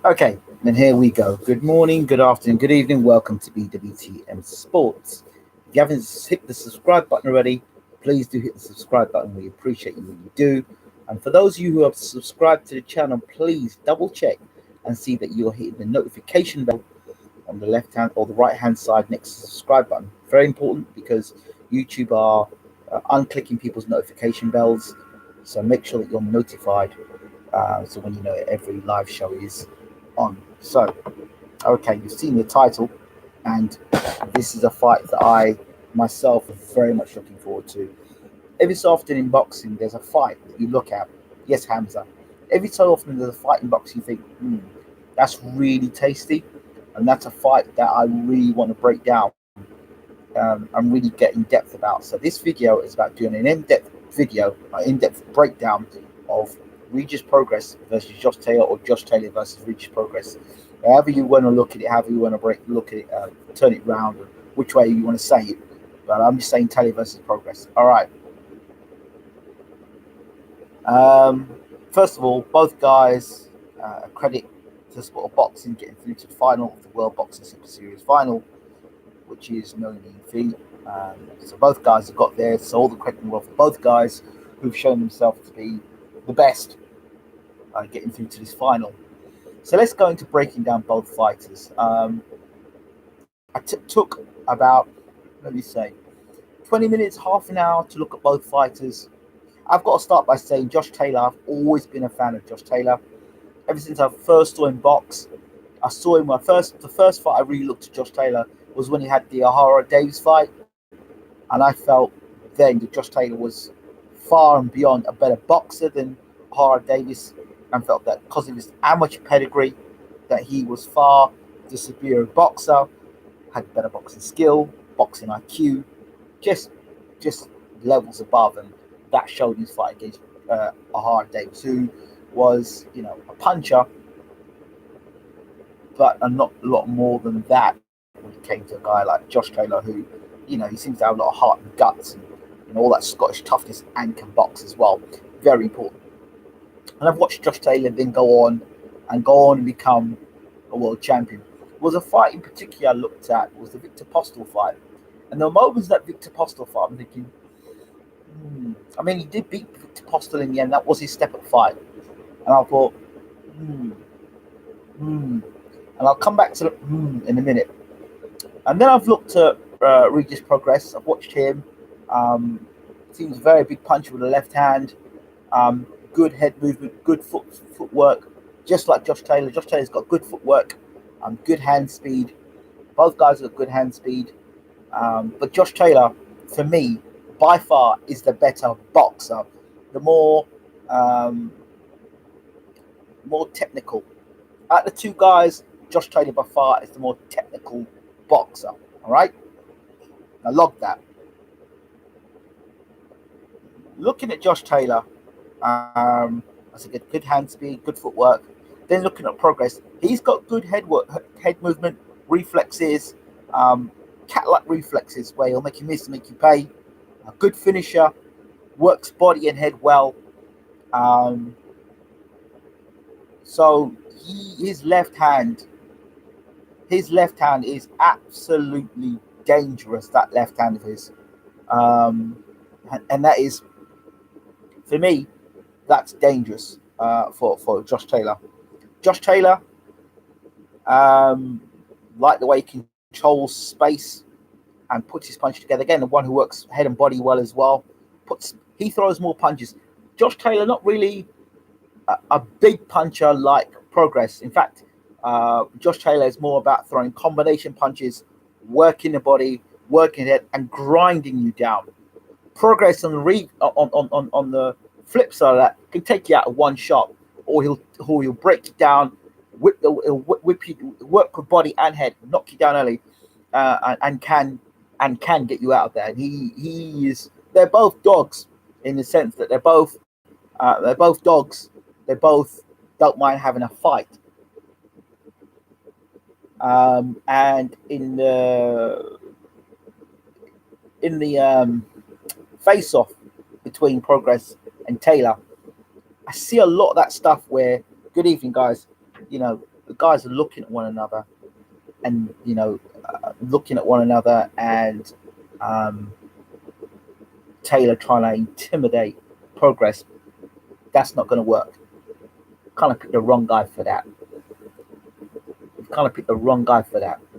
Okay, then here we go. Good morning, good afternoon, good evening. Welcome to BWTM Sports. If you haven't hit the subscribe button already, please do hit the subscribe button. We appreciate you when you do. And for those of you who have subscribed to the channel, please double check and see that you're hitting the notification bell on the left hand or the right hand side next to the subscribe button. Very important because YouTube are unclicking people's notification bells. So make sure that you're notified so when you know every live show is on. So, okay, you've seen the title, and this is a fight that I myself am very much looking forward to. Every so often in boxing, there's a fight that you look at. Yes, Hamza. Every so often there's a fight in boxing you think, that's really tasty, and that's a fight that I really want to break down and really get in depth about. So this video is about doing an in-depth video, an in-depth breakdown of Regis Prograis versus Josh Taylor, or Josh Taylor versus Regis Prograis. However you want to look at it, however you want to look at it, turn it round, which way you want to say it. But I'm just saying Taylor versus Prograis. All right. First of all, both guys, a credit to the sport of boxing, getting through to the final of the World Boxing Super Series final, which is no mean feat. So both guys have got there. So all the credit in the world for both guys who've shown themselves to be the best getting through to this final. So let's go into breaking down both fighters. I took about, let me say, 20 minutes, half an hour to look at both fighters. I've got to start by saying Josh Taylor, I've always been a fan of Josh Taylor. Ever since I first saw him box, I saw him the first fight I really looked at Josh Taylor was when he had the Ahara Davis fight. And I felt then that Josh Taylor was far and beyond a better boxer than Ahara Davis, and felt that because of his amateur pedigree, that he was far the superior boxer, had better boxing skill, boxing IQ, just just levels above, and that showed in his fight against Ahara Davis, who was a puncher, but not a lot more than that when it came to a guy like Josh Taylor, who he seems to have a lot of heart and guts, and all that Scottish toughness, and can box as well. Very important. And I've watched Josh Taylor then go on and become a world champion. There was a fight in particular I looked at, was the Victor Postel fight. And the moments that Victor Postel fight, I'm thinking, I mean, he did beat Victor Postel in the end. That was his step-up fight. And I thought, and I'll come back to the in a minute. And then I've looked at Regis Prograis. I've watched him. Seems a very big puncher with the left hand. Good head movement, good footwork, just like Josh Taylor. Josh Taylor's got good footwork, good hand speed. Both guys have got good hand speed. But Josh Taylor, for me, by far is the better boxer. The more technical. Out of the two guys, Josh Taylor by far is the more technical boxer. All right? Now log that. Looking at Josh Taylor, I said good hand speed, good footwork. Then looking at Prograis, he's got good head movement, reflexes, cat-like reflexes where he'll make you miss, make you pay. A good finisher, works body and head well. So his left hand is absolutely dangerous. That left hand of his, and that is, for me, that's dangerous for Josh Taylor. Josh Taylor, like the way he controls space and puts his punch together. Again, the one who works head and body well as well. He throws more punches. Josh Taylor, not really a big puncher like Prograis. In fact, Josh Taylor is more about throwing combination punches, working the body, working it, and grinding you down. Prograis on the flip side of that can take you out of one shot, or he'll break you down, whip you, work with body and head, knock you down early, and can get you out of there. And he is. They're both dogs in the sense that they're both dogs. They both don't mind having a fight. And in the face-off between Prograis and Taylor, I see a lot of that stuff where, good evening, guys. The guys are looking at one another, and and Taylor trying to intimidate Progress. That's not going to work. Kind of picked the wrong guy for that.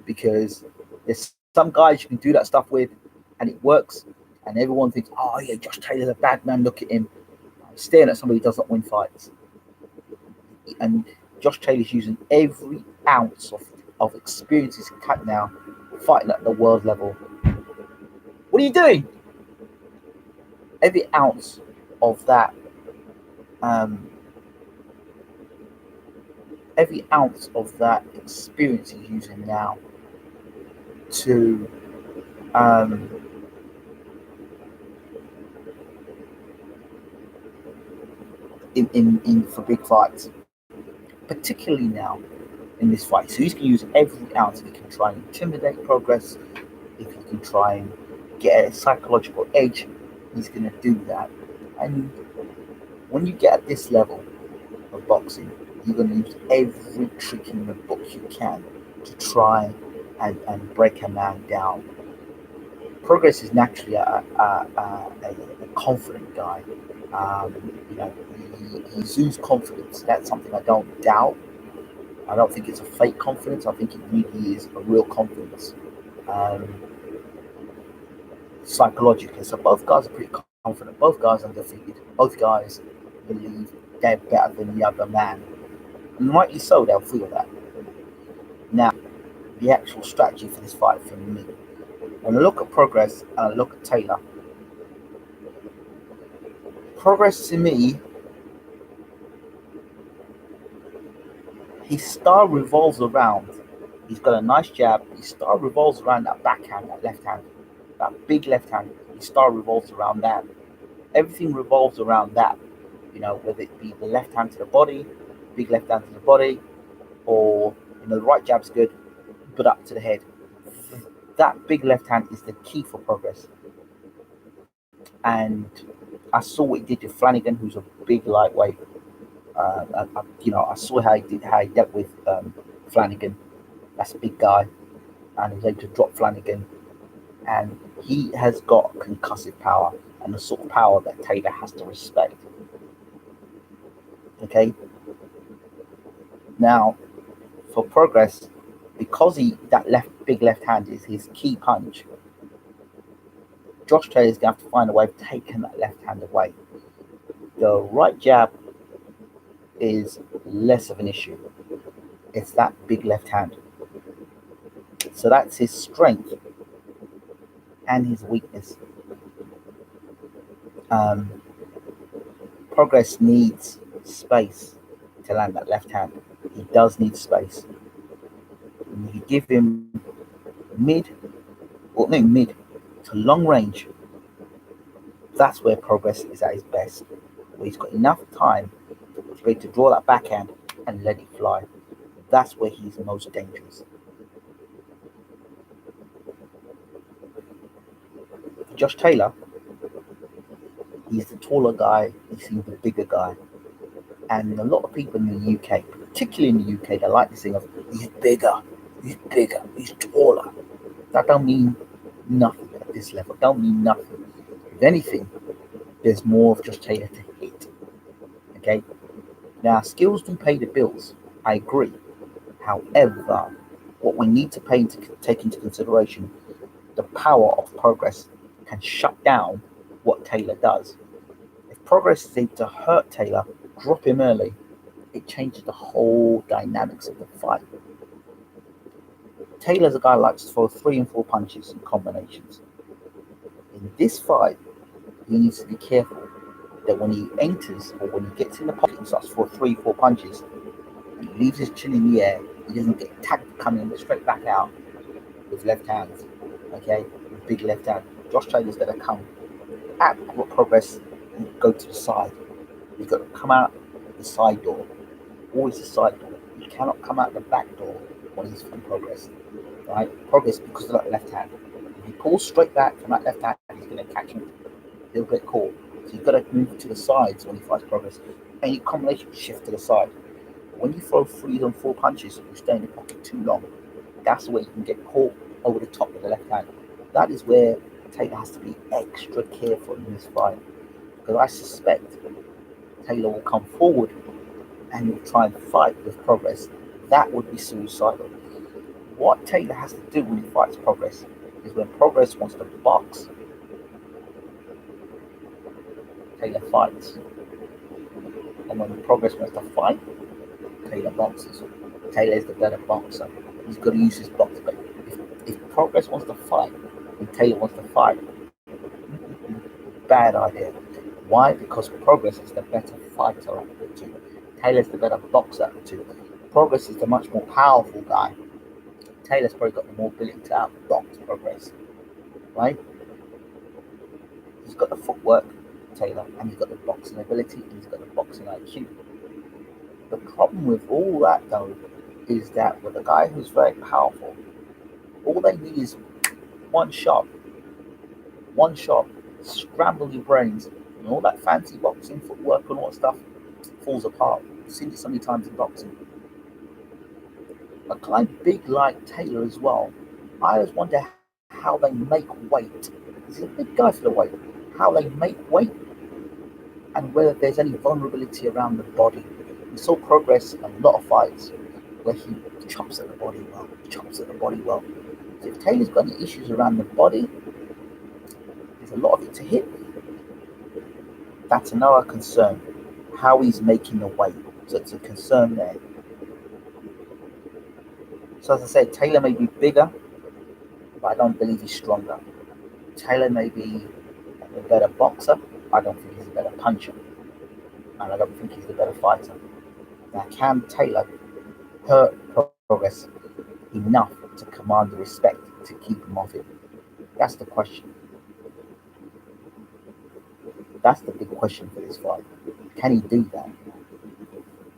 Because there's some guys you can do that stuff with, and it works, and everyone thinks, oh yeah, Josh Taylor's a bad man. Look at him staring at somebody who doesn't win fights. And Josh Taylor's using every ounce of experience he's got now, fighting at the world level. What are you doing? Every ounce of that, experience he's using now to in for big fights, particularly now in this fight. So he's going to use every ounce. If he can try and intimidate Progress, if he can try and get a psychological edge, he's going to do that. And when you get at this level of boxing, you're going to use every trick in the book you can to try and break a man down. Progress is naturally a confident guy. He exudes confidence. That's something I don't doubt. I don't think it's a fake confidence. I think it really is a real confidence. Psychologically. So both guys are pretty confident. Both guys are undefeated. Both guys believe they're better than the other man. And rightly so, they'll feel that. Now, the actual strategy for this fight for me. When I look at Progress and I look at Taylor, Progress to me, his style revolves around, he's got a nice jab, his style revolves around that backhand, that left hand, that big left hand, his style revolves around that. Everything revolves around that, whether it be the left hand to the body, big left hand to the body, or, the right jab's good, but up to the head. That big left hand is the key for Progress. And I saw what he did to Flanagan, who's a big lightweight. I saw how he dealt with Flanagan. That's a big guy, and he was able to drop Flanagan. And he has got concussive power, and the sort of power that Taylor has to respect. Okay. Now, for Progress, because that big left hand is his key punch, Josh Taylor is going to have to find a way of taking that left hand away. The right jab is less of an issue. It's that big left hand. So that's his strength and his weakness. Progress needs space to land that left hand. He does need space. And you give him mid to long range. That's where Progress is at his best. Where he's got enough time to be able to draw that backhand and let it fly. That's where he's most dangerous. For Josh Taylor, he's the taller guy, he's the bigger guy. And a lot of people in the UK, particularly in the UK, they like this thing of he's bigger, he's taller. That don't mean nothing at this level. Don't mean nothing. If anything, there's more of Josh Taylor to hit. Okay? Now, skills do pay the bills. I agree. However, what we need to take into consideration, the power of Progress can shut down what Taylor does. If Progress is able to hurt Taylor, drop him early, it changes the whole dynamics of the fight. Taylor's a guy who likes to throw 3 and 4 punches in combinations. In this fight, he needs to be careful that when he enters or when he gets in the pocket and starts for 3, 4 punches, and he leaves his chin in the air, he doesn't get tagged coming straight back out with left hands. Okay, with big left hand. Josh Taylor's going to come at Progress and go to the side. He's got to come out the side door. Always the side door. He cannot come out the back door when he's in Progress. Right? Progress because of that left hand. If he pulls straight back from that left hand, he's going to catch him. He'll get caught. So you've got to move to the sides when he fights Progress. Any combination shift to the side. When you throw 3 and 4 punches, you stay in the pocket too long. That's where you can get caught over the top with the left hand. That is where Taylor has to be extra careful in this fight, because I suspect Taylor will come forward and he'll try and fight with Progress. That would be suicidal. What Taylor has to do when he fights Progress is when Progress wants to box, Taylor fights. And when Progress wants to fight, Taylor boxes. Taylor is the better boxer. He's got to use his box. But if Progress wants to fight and Taylor wants to fight, bad idea. Why? Because Progress is the better fighter of the two. Taylor's the better boxer of the two. Progress is the much more powerful guy. Taylor's probably got the more ability to outbox Progress, right? He's got the footwork, Taylor, and he's got the boxing ability, and he's got the boxing IQ. The problem with all that, though, is that with a guy who's very powerful, all they need is one shot, scramble your brains, and all that fancy boxing footwork and all that stuff falls apart. I've seen it so many times in boxing. A guy big like Taylor as well, I always wonder how they make weight. He's a big guy for the weight. How they make weight, and whether there's any vulnerability around the body. We saw Progress in a lot of fights where he chops at the body well. So if Taylor's got any issues around the body, there's a lot of it to hit. That's another concern. How he's making the weight. So it's a concern there. So as I said, Taylor may be bigger, but I don't believe he's stronger. Taylor may be a better boxer. I don't think he's a better puncher. And I don't think he's a better fighter. Now, can Taylor hurt Progress enough to command the respect to keep him off it? That's the question. That's the big question for this fight. Can he do that?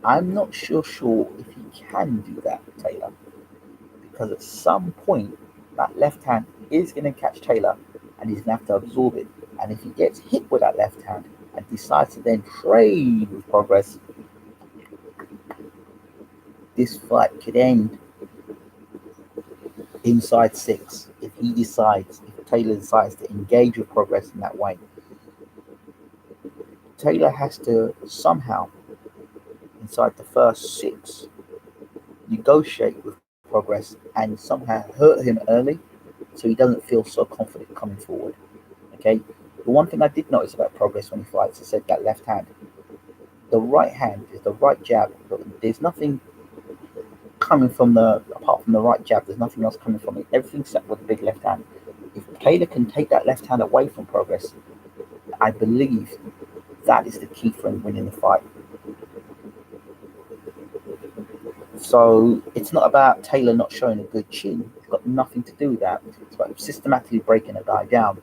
I'm not sure if he can do that, Taylor. Because at some point, that left hand is going to catch Taylor and he's going to have to absorb it. And if he gets hit with that left hand and decides to then trade with Progress, this fight could end inside 6 if Taylor decides to engage with Progress in that way. Taylor has to somehow, inside the first 6, negotiate with Progress and somehow hurt him early so he doesn't feel so confident coming forward. Okay? The one thing I did notice about Progress when he fights, I said that left hand. The right hand is the right jab. There's nothing coming apart from the right jab, there's nothing else coming from it. Everything's set with the big left hand. If Taylor can take that left hand away from Progress, I believe that is the key for him winning the fight. So it's not about Taylor not showing a good chin. It's got nothing to do with that. It's about systematically breaking a guy down.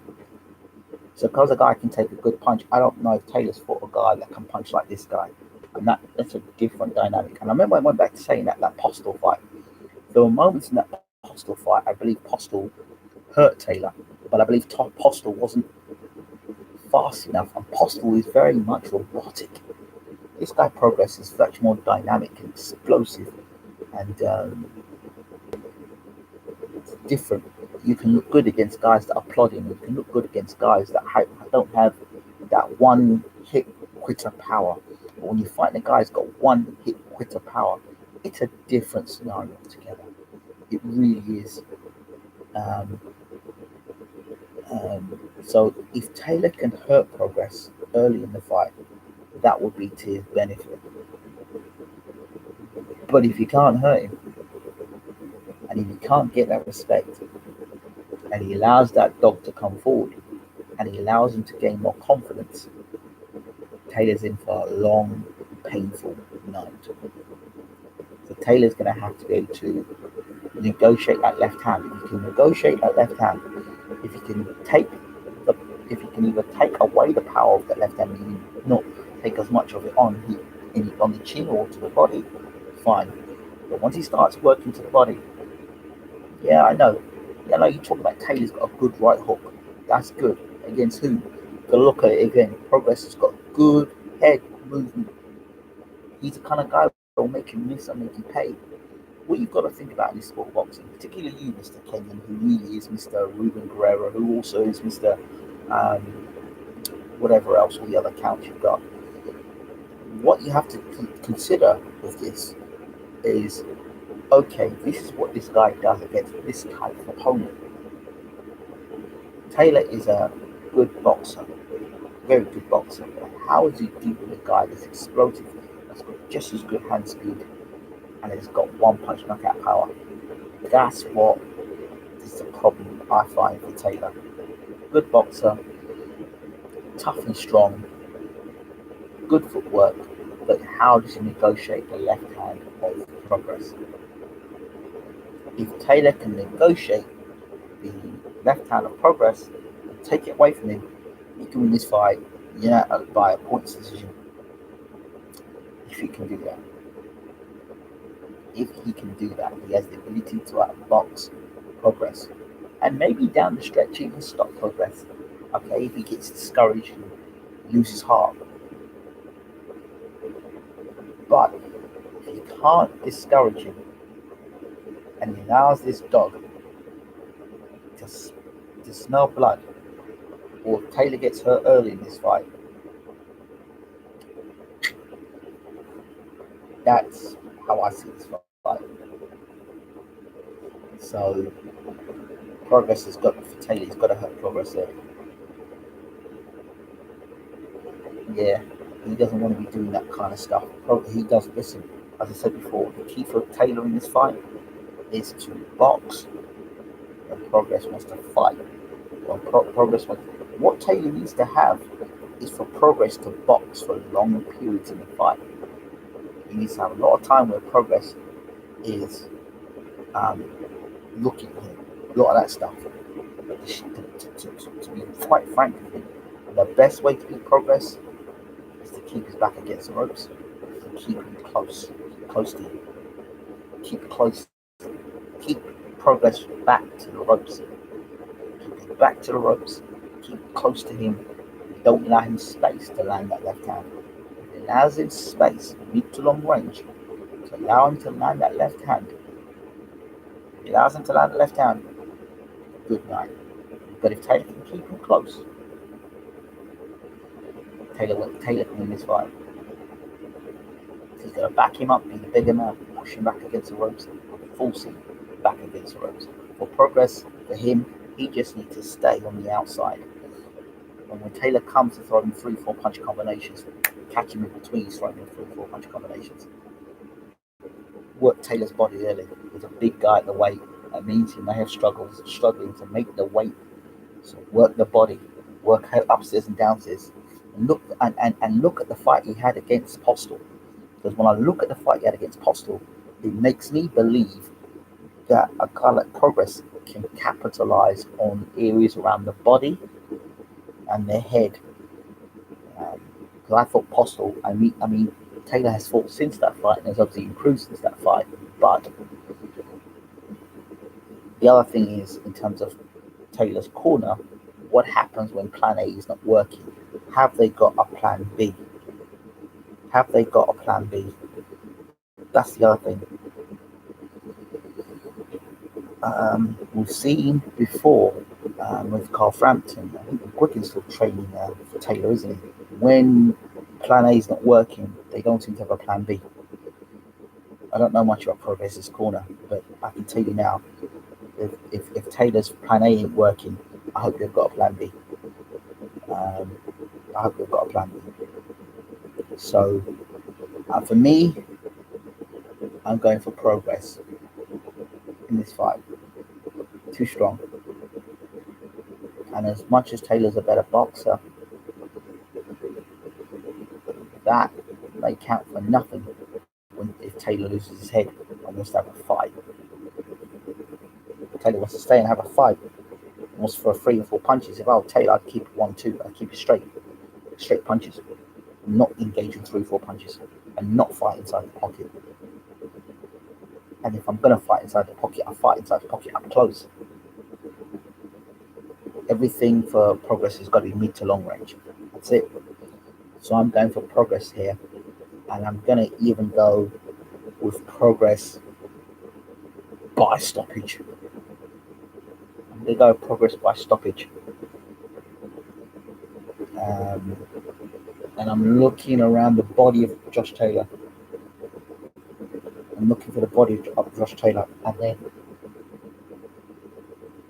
So because a guy can take a good punch, I don't know if Taylor's fought a guy that can punch like this guy. And that's a different dynamic. And I remember I went back to saying that Postal fight. There were moments in that Postal fight, I believe Postal hurt Taylor, but I believe Postal wasn't fast enough. And Postal is very much robotic. This guy Progress is much more dynamic and explosive, and it's different. You can look good against guys that are plodding. You can look good against guys that don't have that one hit quitter power. But when you fight a guy who's got one hit quitter power, it's a different scenario altogether. It really is. So if Taylor can hurt Progress early in the fight, that would be to his benefit. But if you can't hurt him, and if he can't get that respect, and he allows that dog to come forward, and he allows him to gain more confidence, Taylor's in for a long, painful night. So Taylor's going to have to be able to negotiate that left hand. If he can negotiate that left hand, if he can either take away the power of that left hand, and not take as much of it on the chin or to the body, fine. But once he starts working to the body, yeah, I know. You talk about Taylor's got a good right hook. That's good. Against who? Got to look at it again. Progress has got good head movement. He's the kind of guy they'll make you miss and make you pay. What you've got to think about in this sport of boxing, particularly you, Mr. Kenyon, who really is Mr. Ruben Guerrero, who also is Mr. Um, whatever else, all the other counts you've got. What you have to consider with this is, okay, this is what this guy does against this type of opponent. Taylor is a good boxer, very good boxer. But how does he deal with a guy that's explosive, that's got just as good hand speed, and has got one punch knockout power? That's what is the problem I find for Taylor. Good boxer, tough and strong, good footwork, but how does he negotiate the left hand of Progress? If Taylor can negotiate the left hand of Progress and take it away from him, he can win this fight, by a points decision. If he can do that. If he can do that, he has the ability to outbox Progress. And maybe down the stretch he can stop Progress. Okay, if he gets discouraged and loses heart. But if he can't discourage him and he allows this dog to smell blood, or if Taylor gets hurt early in this fight, that's how I see this fight. So Progress has got, for Taylor, he's got to hurt Progress early. Yeah, he doesn't want to be doing that kind of stuff. He does, listen, as I said before, the key for Taylor in this fight is to box, and Progress wants to fight. What Taylor needs to have is for Progress to box for long periods in the fight. He needs to have a lot of time where Progress is looking at him, a lot of that stuff. To be quite frank with you, the best way to beat Progress is to keep his back against the ropes, and keep him close to him. Keep Progress back to the ropes. Keep him back to the ropes, keep close to him. Don't allow him space to land that left hand. If he allows him space, mid to long range, to allow him to land that left hand, good night. But if Taylor can keep him close, Taylor can win this fight. He's going to back him up, be the bigger man, push him back against the ropes, force him back against the ropes. For Progress, for him, he just needs to stay on the outside. And when Taylor comes to throw him 3-4 punch combinations, catch him in between, he's throwing him 3-4 punch combinations. Work Taylor's body early. He's a big guy at the weight. That means he may have struggling to make the weight. So work the body, work upstairs and downstairs. And look at the fight he had against Postal. Because when I look at the fight he had against Postal, it makes me believe that a guy like Progress can capitalize on areas around the body and their head. Because I thought Postal, I mean, Taylor has fought since that fight and has obviously improved since that fight. But the other thing is, in terms of Taylor's corner, what happens when plan A is not working? Have they got a plan B? That's the other thing. We've seen before with Carl Frampton. I think Quickens still training for Taylor, isn't he? When plan A is not working, they don't seem to have a plan B. I don't know much about Progress's corner, but I can tell you now, if Taylor's plan A ain't working, I hope they've got a plan B. So for me, I'm going for Progress in this fight. Too strong. And as much as Taylor's a better boxer, that may count for nothing if Taylor loses his head and wants to have a fight. Taylor wants to stay and have a fight. Wants for 3 or 4 punches. If I were Taylor, I'd keep it 1-2. I'd keep it straight punches, not engage in 3 or 4 punches, and not fight inside the pocket. And if I'm gonna fight inside the pocket, I fight inside the pocket up close. Everything for Progress has got to be mid to long range. That's it. So I'm going for Progress here, and I'm gonna even go with Progress by stoppage. I'm going to go Progress by stoppage. And I'm looking around the body of Josh Taylor. I'm looking for the body of Josh Taylor, and then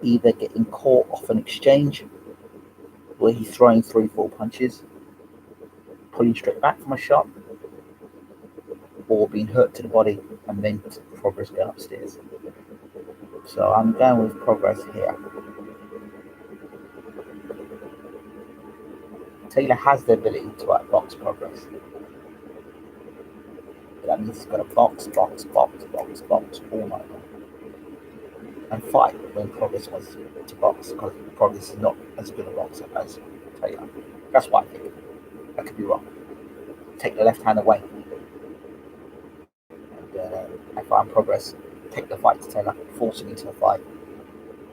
either getting caught off an exchange where he's throwing 3-4 punches, pulling straight back from a shot, or being hurt to the body and then Progress going upstairs. So I'm going with Progress here. Taylor has the ability to outbox Progress. That means he's got to box all night long. And fight when Progress wants to box, because Progress is not as good a boxer as Taylor. That's what I think. I could be wrong. Take the left hand away. And if I'm Progress, take the fight to Taylor, force him into a fight,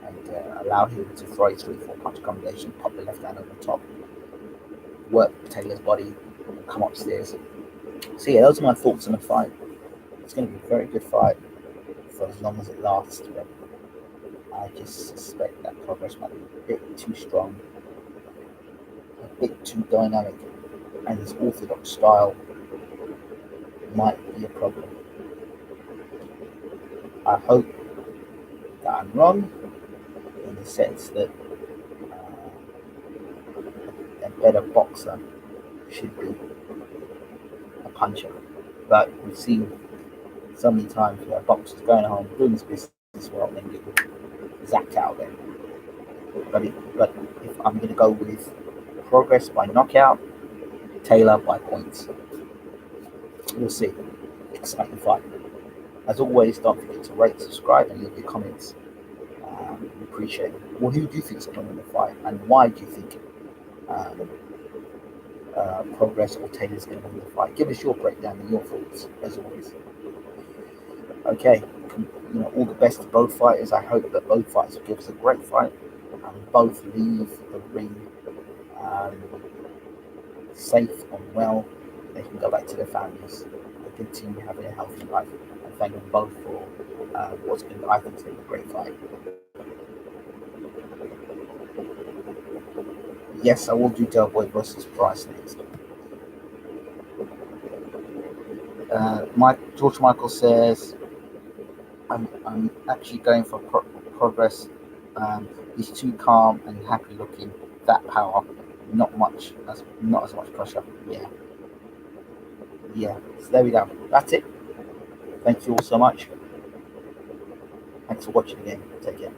and allow him to throw a 3-4 punch combination, pop the left hand over the top, work Taylor's body, come upstairs. So yeah, those are my thoughts on the fight. It's going to be a very good fight for as long as it lasts, but I just suspect that Progress might be a bit too strong, a bit too dynamic, and his orthodox style might be a problem. I hope that I'm wrong, in the sense that a better boxer should be a puncher. But we've seen so many times where boxers going home, doing his business well, and then get zapped out there. But if I'm going to go with Progress by knockout, Taylor by points. We'll see. Exciting fight. As always, don't forget to rate, subscribe, and leave your comments. We appreciate it. Well, who do you think is going to win the fight, and why do you think Progress or Taylor is going to win the fight? Give us your breakdown and your thoughts, as always. Okay, all the best to both fighters. I hope that both fighters will give us a great fight and both leave the ring safe and well. They can go back to their families and continue having a healthy life. And thank them both for what's been, I think, a great fight. Yes, I will do Del Boy versus Price next. George Michael says, I'm actually going for Progress. He's too calm and happy looking. That power, not as much pressure. Yeah. So there we go. That's it. Thank you all so much. Thanks for watching again. Take care.